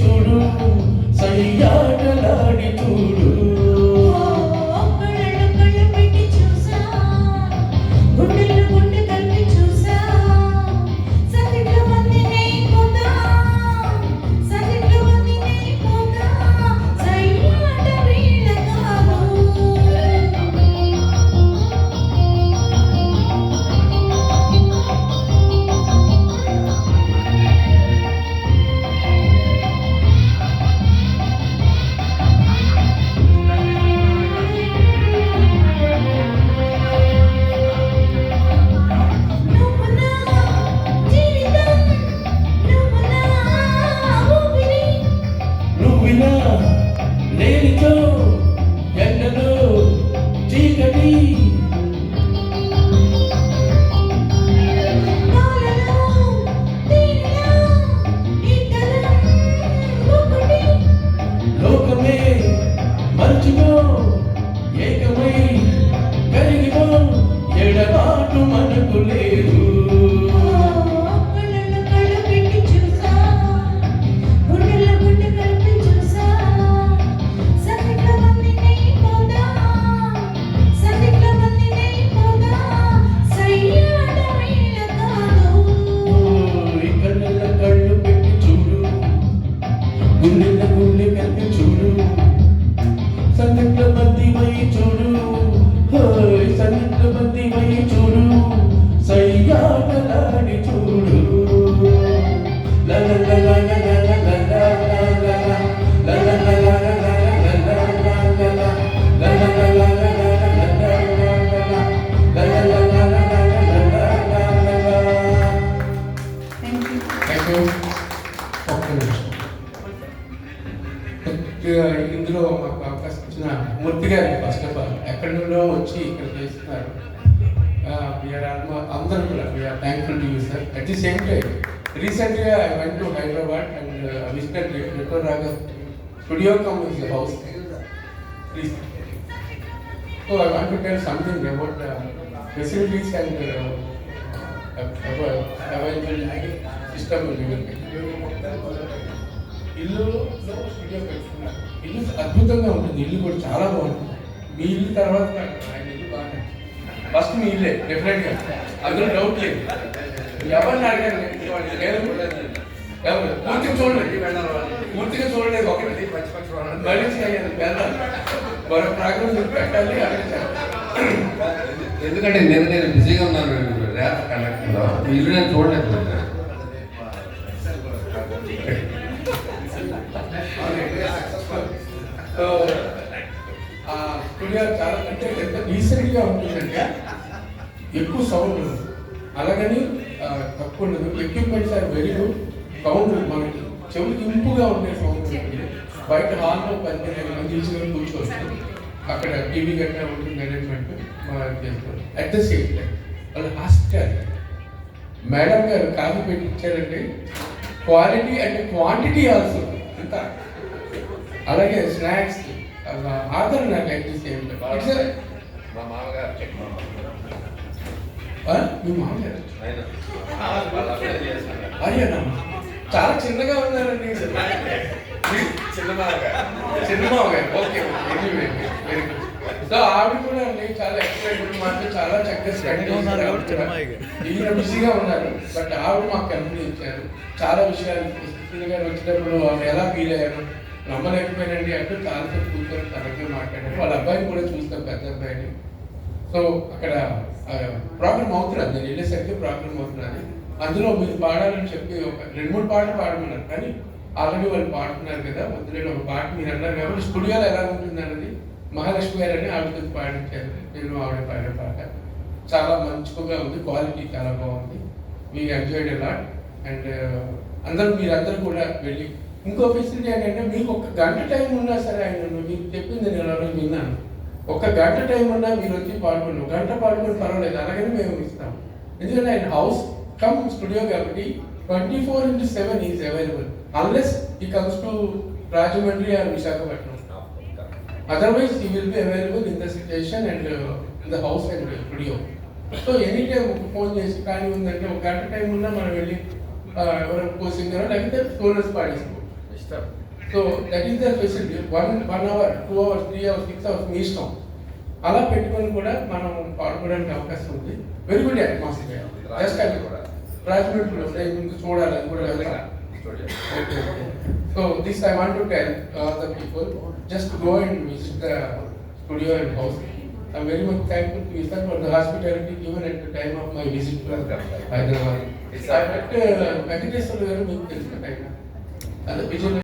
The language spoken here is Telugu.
చూడు సయ్యాటలాడి చూడు లేనితో ఎండలో చీకటి లోకమే మర్చిపో ఏకమై కలిగిపో ఎడబాటు మనకు లేదు గుండెల గుండె కలిపి చూడు సన్నిగ్ధ బందివై చూడు సన్నిగ్ధ బందివై చూడు సయ్యాటలాడి చూడు ఇందులో మాకు అవకాశం ఇచ్చిన మూర్తి గారికి ఫస్ట్ ఆఫ్ ఆల్ ఎక్కడి నుండో వచ్చి ఇక్కడ చేస్తున్నారు అందరూ కూడా we are thankful to you sir. At the same time రీసెంట్గా I went to Hyderabad and visited రిటర్ Raghav studio cum his house please. So I want to tell something about the facilities and available system. ఇల్లులో స్టూడియో పెట్టుకున్నారు. ఇల్లు అద్భుతంగా ఉంటుంది. ఇల్లు కూడా చాలా బాగుంటుంది. మీ ఇల్లు తర్వాత ఆయన ఇల్లు బాగా ఫస్ట్ మీ ఇల్లే డెఫినెట్గా, అందులో డౌట్ లేదు. ఎవరిని అడిగారు పూర్తిగా చూడలేదు, పూర్తిగా చూడలేదు. ఒకటి మళ్ళీ వెళ్ళాలి, మరో ప్రోగ్రామ్ పెట్టాలి అడిగారు. ఎందుకంటే నేను బిజీగా ఉన్నాను ర్యాప్ కండక్టర్లో. మీ ఇల్లు నేను చూడలేదు. స్టూడియో చాలా అంటే ఎంత డీసెంట్గా ఉంటుందంటే ఎక్కువ సౌండ్ ఉండదు, అలాగని తక్కువ ఉండదు. Equipments are very good. Sound మనకి చెవులకి ఇంపుగా ఉండే సౌండ్ ఉంటుంది. బయట హాల్లో 15 మంది తీసుకొని కూర్చోవచ్చు. అక్కడ టీవీ గట్రా ఉంటుంది, అరేంజ్మెంట్ చేస్తారు. అట్ ద సేమ్ టైం వాళ్ళు హాస్పిటాలిటీ. మేడం గారు కాఫీ పెట్టి ఇచ్చారంటే క్వాలిటీ అండ్ క్వాంటిటీ ఆల్సో అంత. అలాగే స్నాక్స్ ఆదరణ లైక్ ది సేమ్ టైం. మా మామగారు మీ మామగారు అయ్యా చాలా చిన్నగా ఉన్నారండి. చిన్న మామగారు ఓకే. సో ఆవిడ కూడా అండి చాలా ఎక్సైటెడ్, మాకు చాలా చక్కగా ఈయన బిజీగా ఉన్నారు. బట్ ఆవిడ మాకు కంపెనీ ఇచ్చారు. చాలా విషయాలు గారు వచ్చినప్పుడు ఆవిడ ఎలా ఫీల్ అయ్యారు, నమ్మలేకపోయానండి అంటూ చాలాసేపు కూర్చొని తనకే మాట్లాడారు. వాళ్ళ అబ్బాయిని కూడా చూస్తాం, పెద్ద అబ్బాయిని. సో అక్కడ ప్రోగ్రామ్ అవుతున్నది, నేను వెళ్ళేసరికి ప్రోగ్రామ్ అవుతున్నది. అందులో మీరు పాడాలని చెప్పి ఒక 2-3 పాటలు పాడమన్నారు. కానీ ఆల్రెడీ వాళ్ళు పాడుతున్నారు కదా, వద్దులేని ఒక పాట మీరు అన్నారు కాబట్టి స్టూడియోలో ఎలా ఉంటుంది అన్నది మహాలక్ష్మి గారు అని ఆవిడతో పాడించారు. నేను ఆవిడ పాడిన పాట చాలా మంచిగా ఉంది, క్వాలిటీ చాలా బాగుంది. We enjoyed a lot. And మీరందరూ కూడా వెళ్ళి ఇంకో ఫెసిలిటీ ఏంటంటే మీకు 1 గంట టైం ఉన్నా సరే, ఆయన మీకు చెప్పింది నేను రోజు విన్నాను. 1 గంట టైం ఉన్నా మీరు వచ్చి పాడుకోండి, 1 గంట పాడుకొని పర్వాలేదు, అలాగని మేము ఇస్తాం. ఎందుకంటే ఆయన హౌస్ కమ్ స్టూడియో కాబట్టి 24/7 is available unless he comes to Rajahmundry or Visakhapatnam. Otherwise he will be available in the station and in the house and studio. So any time phone చేసి కానీ ఉందంటే 1 గంట టైం ఉన్నా మనం వెళ్ళి ఎవరైనా సింగర్ లేకపోతే సోలోస్ పాడిస్తాం. So that is the facility. 1 hour, 2 hours, 3 hours, 6 hours మీ ఇష్టం. అలా పెట్టుకొని కూడా మనం పాడుకోవడానికి అవకాశం ఉంది. Very good atmosphere. జస్ట్ రాజమండ్రిలో ఇంకా చూడాలి, అది కూడా వెళ్తాం. So this I want to tell the people, just go and visit the studio and house. I'm very much thankful to you sir for the hospitality given at the time of my visit to Hyderabad. I met Venkateswara garu, meeku telusu time. And the